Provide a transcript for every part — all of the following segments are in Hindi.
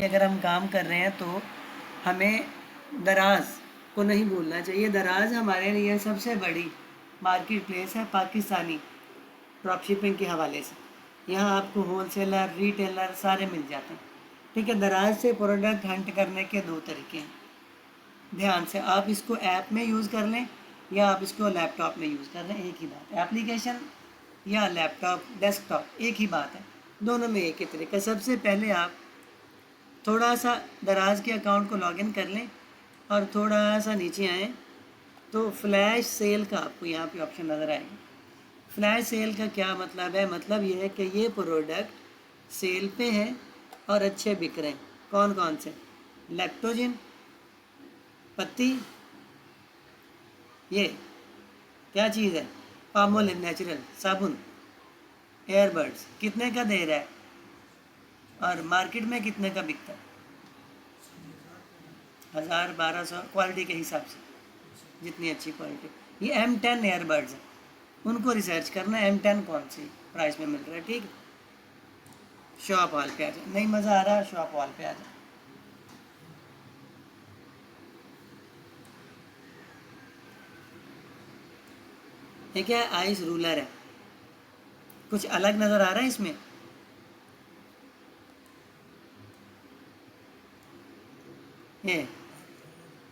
अगर हम काम कर रहे हैं तो हमें दराज को नहीं भूलना चाहिए। दराज हमारे लिए सबसे बड़ी मार्केट प्लेस है पाकिस्तानी ड्रॉप शिपिंग के हवाले से। यहाँ आपको होलसेलर रिटेलर सारे मिल जाते हैं। ठीक है, दराज से प्रोडक्ट हंट करने के दो तरीके हैं। ध्यान से आप इसको ऐप में यूज़ कर लें या आप इसको लैपटॉप में यूज़ कर लें, एक ही बात है। एप्लीकेशन या लैपटॉप डेस्कटॉप एक ही बात है, दोनों में एक ही तरीका। सबसे पहले आप थोड़ा सा दराज के अकाउंट को लॉगिन कर लें और थोड़ा सा नीचे आएँ तो फ्लैश सेल का आपको यहाँ पे ऑप्शन नज़र आएगा। फ्लैश सेल का क्या मतलब है? मतलब ये है कि ये प्रोडक्ट सेल पे हैं और अच्छे बिक रहे हैं। कौन कौन से? लैक्टोजिन, पत्ती, ये क्या चीज़ है, पामोलिव नेचुरल साबुन, एयरबड्स कितने का दे रहा है और मार्केट में कितने का बिकता है? 1000-1200 क्वालिटी के हिसाब से, जितनी अच्छी क्वालिटी। ये M10 एयरबड्स हैं, उनको रिसर्च करना है M10 कौन सी प्राइस में मिल रहा है। ठीक है, शॉप हॉल पे आ जाए। नहीं मज़ा आ रहा, शॉप हॉल पे आ जाए। ये क्या है? आइस रूलर है। कुछ अलग नज़र आ रहा है इसमें? ये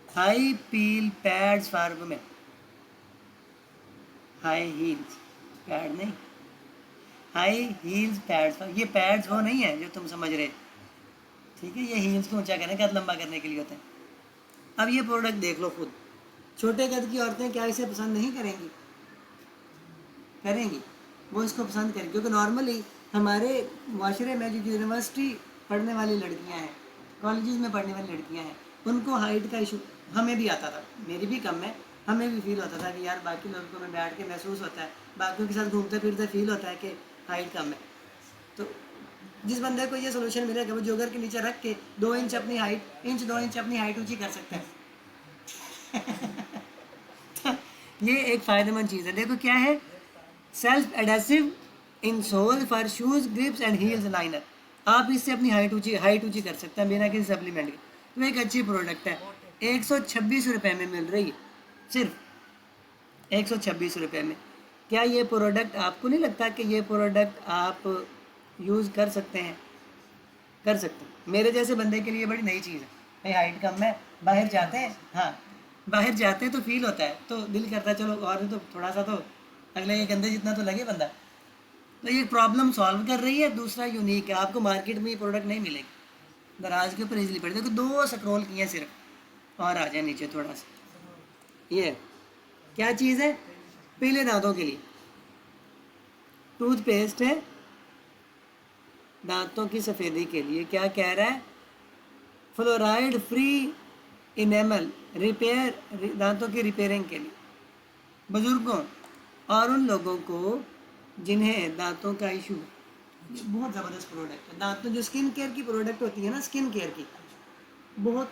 high peel pads for women, high heels pad नहीं, हाई हील्स पैड्स। ये पैड्स वो नहीं है जो तुम समझ रहे। ठीक है, ये हील्स को ऊंचा करने, कद लंबा करने के लिए होते हैं। अब ये प्रोडक्ट देख लो खुद, छोटे कद की औरतें क्या इसे पसंद नहीं करेंगी? करेंगी, वो इसको पसंद करेंगी, क्योंकि नॉर्मली हमारे माशरे में जो यूनिवर्सिटी पढ़ने वाली लड़कियां हैं, कॉलेजेस में पढ़ने वाली लड़कियां हैं, उनको हाइट का इशू, हमें भी आता था, मेरी भी कम है, हमें भी फील होता था कि यार बाकी लड़कों में बैठ के महसूस होता है, बाकियों के साथ घूमते फिरते फील होता है कि हाइट कम है। तो जिस बंदे को ये सोल्यूशन मिलेगा वो जोगर के नीचे रख के 2 इंच अपनी हाइट, 2 इंच अपनी हाइट ऊँची कर सकता है। ये एक फ़ायदेमंद चीज़ है। देखो क्या है, self adhesive insole for shoes grips and heels liner. आप इससे अपनी हाइट ऊँची कर सकते हैं बिना किसी सप्लीमेंट के। तो एक अच्छी प्रोडक्ट है, 126 रुपये में मिल रही है, सिर्फ 126 रुपये में। क्या ये प्रोडक्ट आपको नहीं लगता कि ये प्रोडक्ट आप यूज़ कर सकते हैं? कर सकते हैं। मेरे जैसे बंदे के लिए बड़ी नई चीज़ है। भाई हाइट कम है, बाहर जाते हैं, हाँ बाहर जाते हैं तो फील होता है, तो दिल करता है चलो और तो थोड़ा सा तो अगले के कंधे जितना तो लगे बंदा। तो ये प्रॉब्लम सॉल्व कर रही है। दूसरा यूनिक है, आपको मार्केट में ये प्रोडक्ट नहीं मिलेगी। दराज के ऊपर इजीली पड़े। देखो 2 स्क्रॉल किए सिर्फ, और आ जाए नीचे थोड़ा सा। ये क्या चीज़ है? पीले दांतों के लिए टूथपेस्ट है, दांतों की सफ़ेदी के लिए। क्या कह रहा है? फ्लोराइड फ्री इनेमल रिपेयर, दांतों की रिपेयरिंग के लिए बुजुर्गों और उन लोगों को जिन्हें दांतों का इशू है। बहुत ज़बरदस्त प्रोडक्ट है। दांतों जो स्किन केयर की प्रोडक्ट होती है ना, स्किन केयर की बहुत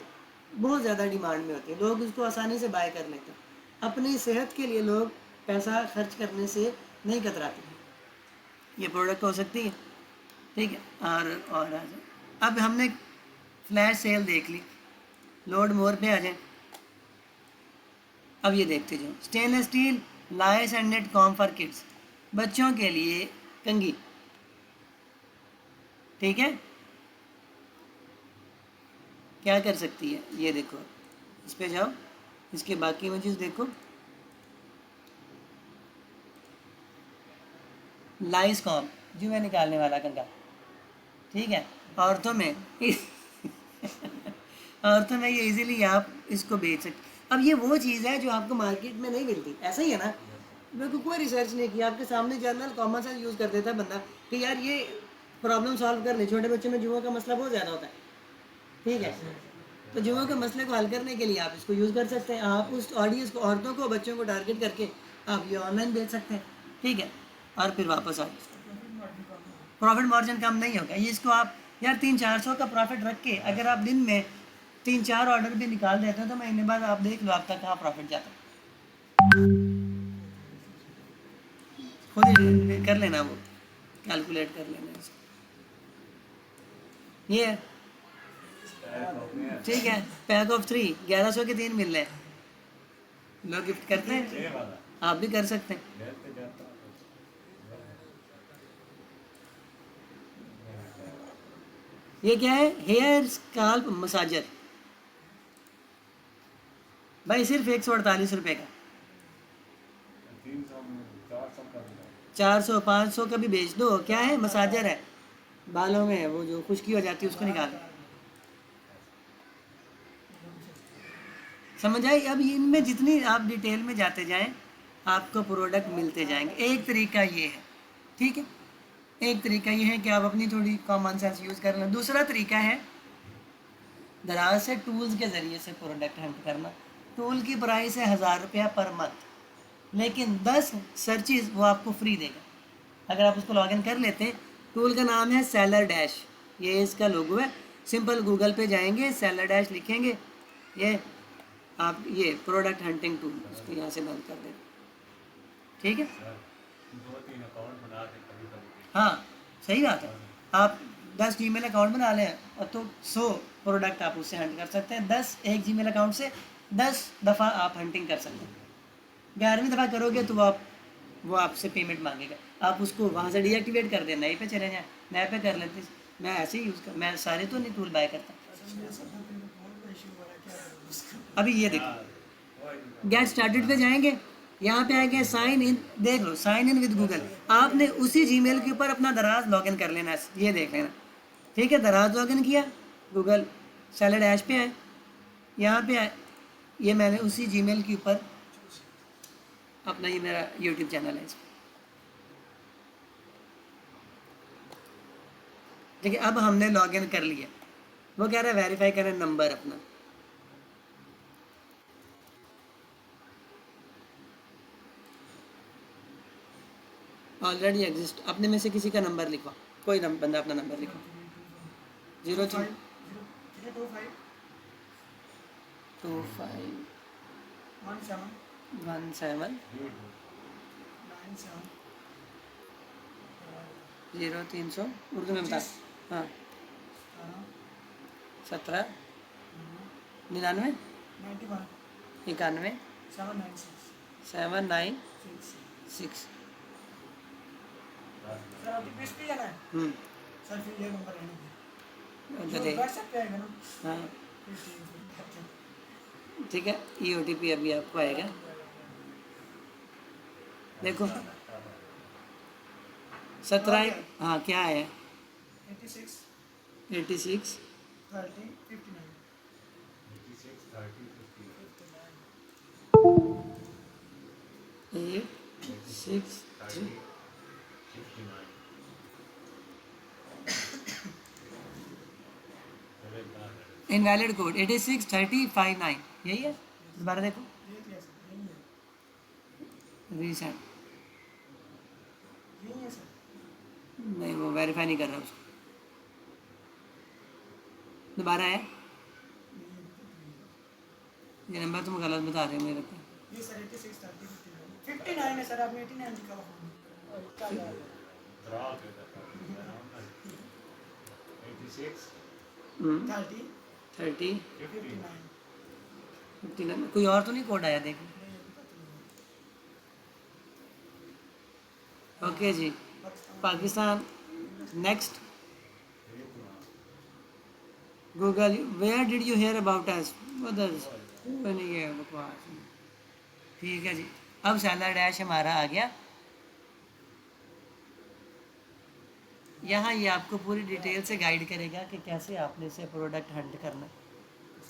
बहुत ज़्यादा डिमांड में होती है, लोग उसको आसानी से बाय कर लेते हैं। अपनी सेहत के लिए लोग पैसा खर्च करने से नहीं कतराते। ये प्रोडक्ट हो सकती है। ठीक है, और आ जाए। अब हमने फ्लैश सेल देख ली, लोड मोर पे आ जाए। अब ये देखते जाओ, stainless steel lice and nit comb for kids, बच्चों के लिए कंघी। ठीक है, क्या कर सकती है ये देखो, इस पे जाओ, इसके बाकी इमेजेस देखो। लाइस कॉम, जुए निकालने वाला कंघा। ठीक है, औरतों में औरतों में ये इजीली आप इसको बेच सकते। अब ये वो चीज़ है जो आपको मार्केट में नहीं मिलती, ऐसा ही है ना। मेरे को कोई रिसर्च नहीं किया, आपके सामने जनरल कॉमन सेंस यूज़ कर देता है बंदा कि यार ये प्रॉब्लम सॉल्व कर ले। छोटे बच्चों में जुओं का मसला बहुत ज़्यादा होता है। ठीक है, तो जुओं के मसले को हल करने के लिए आप इसको यूज़ कर सकते हैं। आप उस ऑडियंस को, औरतों को, बच्चों को टारगेट करके आप ये ऑनलाइन बेच सकते हैं। ठीक है, और फिर वापस आ, प्रॉफिट मार्जिन कम नहीं होगा। ये इसको आप यार 300-400 का प्रॉफिट रख के अगर आप दिन में 3-4 ऑर्डर भी निकाल देते हो तो महीने बाद आप देख लो आपका कहाँ प्रॉफिट जाता है। खुद ही कर लेना, वो कैलकुलेट कर लेना इसको। ये ठीक है, पैक ऑफ 3 1100 के 3 मिल रहे हैं, लोग गिफ्ट करते हैं, आप भी कर सकते हैं। ये क्या है, हेयर स्काल्प मसाजर भाई, सिर्फ 148 रुपये का, 400 500 का भी बेच दो। क्या है, मसाजर है, बालों में वो जो खुश्की हो जाती है उसको निकाल, समझ आई। अब इनमें जितनी आप डिटेल में जाते जाएं आपको प्रोडक्ट मिलते जाएंगे। एक तरीका ये है, ठीक है, एक तरीका ये है कि आप अपनी थोड़ी कॉमन सेंस यूज़ कर लें। दूसरा तरीका है दराज से टूल्स के ज़रिए से प्रोडक्ट हंट करना। टूल की प्राइस है 1000 रुपया पर मंथ, लेकिन 10 सर्चिज़ वो आपको फ्री देगा अगर आप उसको लॉगिन कर लेते हैं। टूल का नाम है सेलर डैश, ये इसका लोगो है। सिंपल गूगल पे जाएंगे, सेलर डैश लिखेंगे, ये आप ये प्रोडक्ट हंटिंग टूल, इसको यहाँ से बंद कर दें, ठीक है। हाँ सही बात है, आप 10 जीमेल अकाउंट बना लें और तो 100 प्रोडक्ट आप उससे हंट कर सकते हैं। 10 एक जीमेल अकाउंट से 10 दफ़ा आप हंटिंग कर सकते हैं। 11वीं दफ़ा करोगे तो वो आपसे पेमेंट मांगेगा, आप उसको वहाँ से डीएक्टिवेट कर दें, नए पे चले जाएँ, नए पे कर लेते। मैं ऐसे ही यूज़ कर, मैं सारे तो नहीं टूल बाय करता। अभी ये देखो, गेट स्टार्टेड पे जाएंगे, यहाँ पे आएंगे साइन इन, देख लो साइन इन विद गूगल, आपने उसी जीमेल के ऊपर अपना दराज लॉगिन कर लेना है, ये देख लेना, ठीक है। दराज लॉगिन किया, गूगल सेलर डैश पे आए, यहाँ पे आए, ये मैंने उसी जीमेल के ऊपर अपना, ये मेरा यूट्यूब चैनल है, ठीक है। अब हमने लॉगिन कर लिया, वो कह रहा है वेरीफाई करें नंबर अपना, ऑलरेडी एग्जिस्ट, अपने में से किसी का नंबर लिखवा, कोई बंदा अपना नंबर लिखवा, 03 2517 0300, उर्दू में बता, हाँ 17 99 91 796। हाँ ठीक है, ये OTP अभी आपको आएगा, देखो 17, हाँ क्या है, 86 863 इनवैलिड कोड 863059, यही है, दोबारा देखो, रीसेंट नहीं, वो वेरीफाई नहीं कर रहा उसको, दोबारा है, ये नंबर तुम गलत बता रहे हो मेरे को, ये सर 59 है सर, आपने 89 लिखा हुआ, 30 59, कोई और तो नहीं कोड आया, देखो। ओके जी, Pakistan, next, Google where did you hear about us, नहीं है बकवास, ठीक है जी। अब सेलर डैश हमारा आ गया, यहाँ ये आपको पूरी डिटेल से गाइड करेगा कि कैसे आपने इसे प्रोडक्ट हंट करना,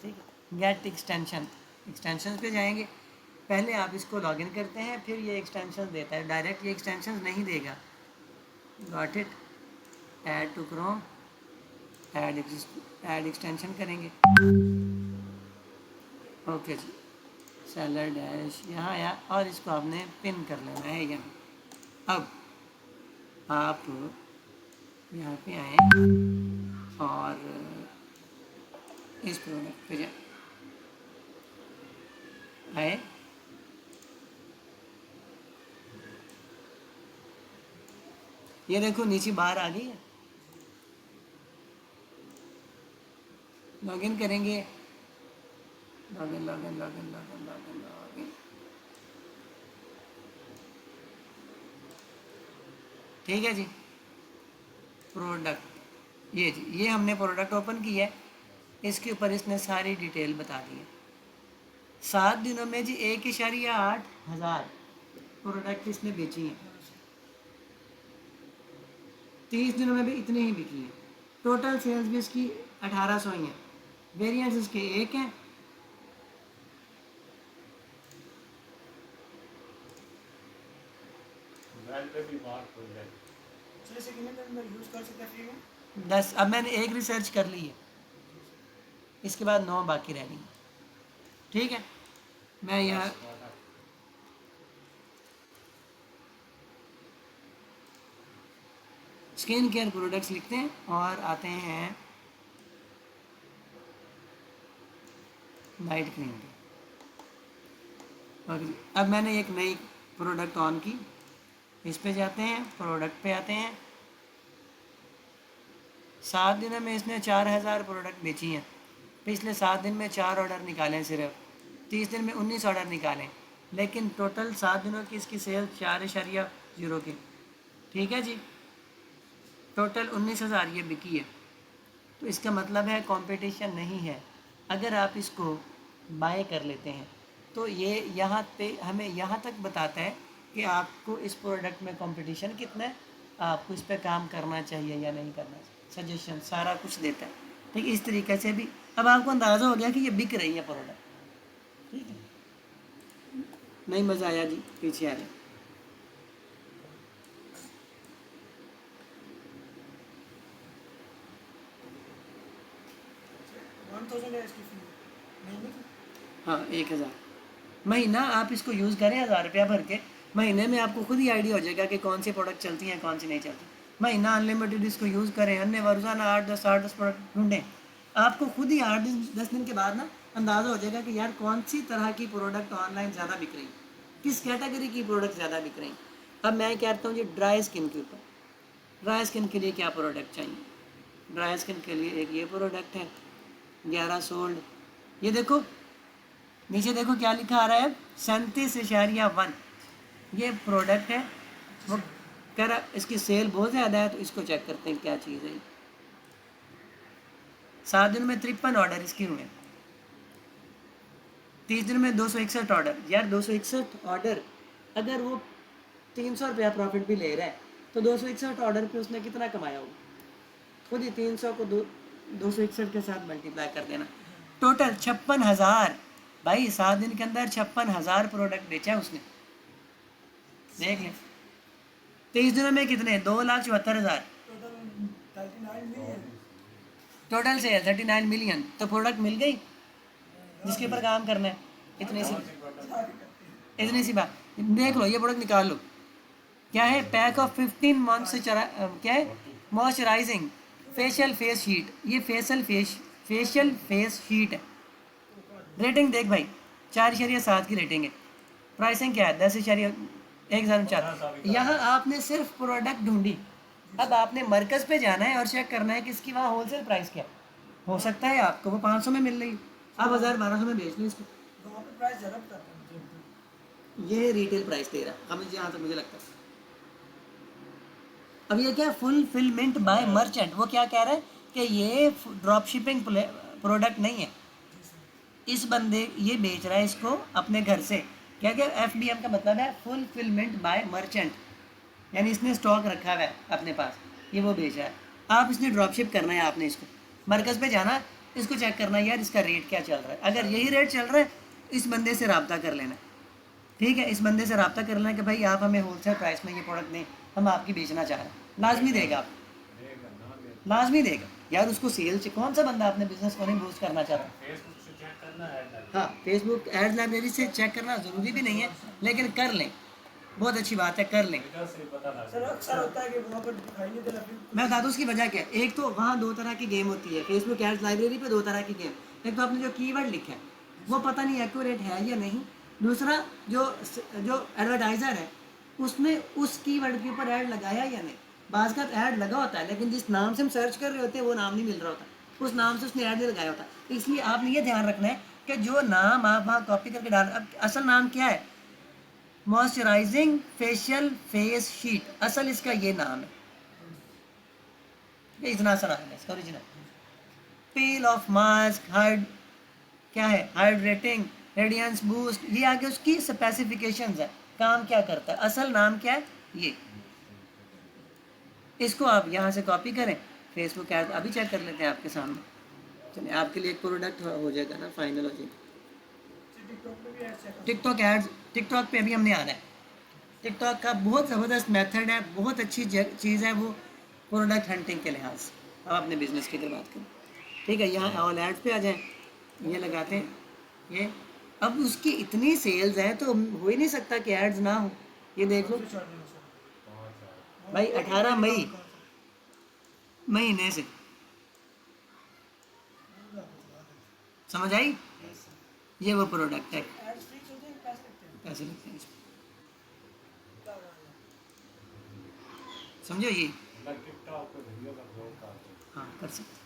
ठीक है। गेट एक्सटेंशन पे जाएंगे, पहले आप इसको लॉगिन करते हैं, फिर ये एक्सटेंशन देता है, डायरेक्ट ये एक्सटेंशन नहीं देगा, got it. Add to Chrome, add extension करेंगे, ओके जी। सेलर डैश यहाँ आया और इसको आपने पिन कर लेना है यहाँ। अब आप यहाँ पे आए और इस प्रोडक्ट पे आए, ये देखो नीचे बाहर आ गई है, लॉगिन करेंगे, login login login login login login. ठीक है जी, प्रोडक्ट, ये जी, ये हमने प्रोडक्ट ओपन किया है, इसके ऊपर इसने सारी डिटेल बता दी है। 7 दिनों में जी 1.8 हज़ार प्रोडक्ट इसने बेची हैं, 30 दिनों में भी इतने ही बिकी हैं। टोटल सेल्स भी इसकी 1800 ही हैं, वेरिएंस इसके एक हैं। यूज़ 10, अब मैंने एक रिसर्च कर ली है, इसके बाद 9 बाकी रह गई। ठीक है, मैं यहाँ स्किन केयर प्रोडक्ट्स लिखते हैं और आते हैं नाइट क्रीम पे। और अब मैंने एक नई प्रोडक्ट ऑन की, इस पे जाते हैं, प्रोडक्ट पे आते हैं। 7 दिनों में इसने 4000 प्रोडक्ट बेची हैं, पिछले 7 दिन में 4 ऑर्डर निकाले सिर्फ, 30 दिन में 19 ऑर्डर निकालें, लेकिन टोटल 7 दिनों की इसकी सेल 4.0 की। ठीक है जी, टोटल 19,000 ये बिकी है। तो इसका मतलब है कंपटीशन नहीं है। अगर आप इसको बाय कर लेते हैं तो ये यहाँ पे हमें यहाँ तक बताता है कि आपको इस प्रोडक्ट में कंपटीशन कितना है, आपको इस पे काम करना चाहिए या नहीं करना चाहिए, सजेशन सारा कुछ देता है। ठीक है, इस तरीके से भी अब आपको अंदाज़ा हो गया कि ये बिक रही है प्रोडक्ट। ठीक है, नहीं मज़ा आया जी, पीछे आ जाए। हाँ 1000 महीना आप इसको यूज़ करें, 1000 रुपया भर के, महीने में आपको खुद ही आइडिया हो जाएगा कि कौन सी प्रोडक्ट चलती हैं कौन सी नहीं चलती। महीना अनलिमिटेड इसको यूज़ करें, अन्य रोज़ाना 8-10 प्रोडक्ट ढूंढें, आपको खुद ही 8-10 दिन के बाद ना अंदाज़ा हो जाएगा कि यार कौन सी तरह की प्रोडक्ट ऑनलाइन ज़्यादा बिक रही, किस कैटेगरी की प्रोडक्ट ज़्यादा बिक रही। अब मैं कहता हूँ जी ड्राई स्किन के ऊपर, ड्राई स्किन के लिए क्या प्रोडक्ट चाहिए। ड्राई स्किन के लिए एक ये प्रोडक्ट है 11 सोल्ड, ये देखो नीचे देखो क्या लिखा आ रहा है 37.1, ये प्रोडक्ट है। वो कह रहा इसकी सेल बहुत ज़्यादा है, तो इसको चेक करते हैं क्या चीज़ है। 7 दिन में 53 ऑर्डर इसके हुए, 30 दिन में 261 ऑर्डर। यार 261 ऑर्डर, अगर वो 300 रुपया प्रॉफिट भी ले रहा है तो 261 ऑर्डर पे उसने कितना कमाया होगा, खुद ही 300 को 261 के साथ मल्टीप्लाई कर देना। टोटल 56,000 भाई, 7 दिन के अंदर 56,000 प्रोडक्ट बेचा है उसने, देख लें। 23 दिनों में कितने, 2,74,000 टोटल सेल 39 मिलियन। तो प्रोडक्ट मिल गई जिसके ऊपर काम करना है, इतनी सी बात। देख लो ये प्रोडक्ट निकाल लो, क्या है, पैक ऑफ 15 मंथ से क्या है, मॉइस्चराइजिंग फेशियल फेस शीट, ये फेशियल फेस शीट है। रेटिंग देख भाई 4.7 की रेटिंग है, प्राइसिंग क्या है 10.104। यहाँ आपने सिर्फ प्रोडक्ट ढूंढी, अब आपने मरकज़ पे जाना है और चेक करना है कि इसकी वहाँ होलसेल प्राइस क्या हो सकता है। आपको वो 500 में मिल रही, आप 1000-1200 में बेच लो इसको, ये रिटेल प्राइस दे रहा हमें जहाँ तक मुझे लगता है। अब ये क्या फुलफिलमेंट बाय मर्चेंट, वो क्या कह रहा है कि ये ड्रॉप शिपिंग प्रोडक्ट नहीं है, इस बंदे ये बेच रहा है इसको अपने घर से। क्या क्या FBM का मतलब है फुलफिलमेंट बाय मर्चेंट, यानी इसने स्टॉक रखा हुआ है अपने पास, ये वो बेच रहा है। आप इसने ड्रॉप शिप करना है, आपने इसको मरकज़ पे जाना, इसको चेक करना है यार इसका रेट क्या चल रहा है। अगर यही रेट चल रहा है इस बंदे से रब्ता कर लेना, ठीक है, इस बंदे से रब्ता कर लेना कि भाई आप हमें होलसेल प्राइस में ये प्रोडक्ट दें, हम आपकी बेचना चाह रहे हैं, लाजमी देगा, आप लाजमी देगा यार उसको सेल से। कौन सा बंदा अपने बिजनेस को नहीं बूस्ट करना चाहता। हाँ, फेसबुक एड्स लाइब्रेरी से चेक करना ज़रूरी भी नहीं है, लेकिन कर लें, बहुत अच्छी बात है, कर लें। मैं बता दूँ उसकी वजह क्या है। एक तो वहाँ 2 तरह की गेम होती है, फेसबुक एड्स लाइब्रेरी पे 2 तरह की गेम। एक तो आपने जो कीवर्ड लिखा है वो पता नहीं एक्यूरेट है या नहीं, दूसरा जो एडवर्टाइज़र है उसने उस कीवर्ड के ऊपर ऐड लगाया या नहीं। बाज़ का ऐड लगा होता है लेकिन जिस नाम से हम सर्च कर रहे होते हैं वो नाम नहीं मिल रहा होता, उस नाम से उसने ऐड नहीं लगाया होता। इसलिए आपने ये ध्यान रखना है कि जो नाम आप वहाँ कॉपी करके डाल, अब असल नाम क्या है, मॉइस्चराइजिंग फेशियल फेस शीट, असल इसका ये नाम है, ये इतना सा नाम है इसका original. Peel of mask, hide क्या है, हाइड्रेटिंग, रेडियंस बूस्ट, ये आगे उसकी स्पेसिफिकेशंस है, काम क्या करता है, असल नाम क्या है ये। इसको आप यहाँ से कॉपी करें, फेसबुक ऐड अभी चेक कर लेते हैं आपके सामने। चलिए आपके लिए एक प्रोडक्ट हो जाएगा ना, फाइनल हो जाएगा। टिकटॉक एड्स, टिकटॉक पे अभी हमने आना है। टिकटॉक का बहुत ज़बरदस्त मेथड है, बहुत अच्छी चीज़ है वो प्रोडक्ट हंटिंग के लिहाज से। अब अपने बिजनेस की अगर बात करें, ठीक है, यहाँ ऑल एड्स पे आ जाएं, ये लगाते हैं ये। अब उसकी इतनी सेल्स है तो हो ही नहीं सकता कि एड्स ना हो। ये देख लो भाई, 18 मई महीने से, समझ आई, ये वो प्रोडक्ट है। पैसे लगते हैं इसमें, समझो ये, हाँ कर सकते।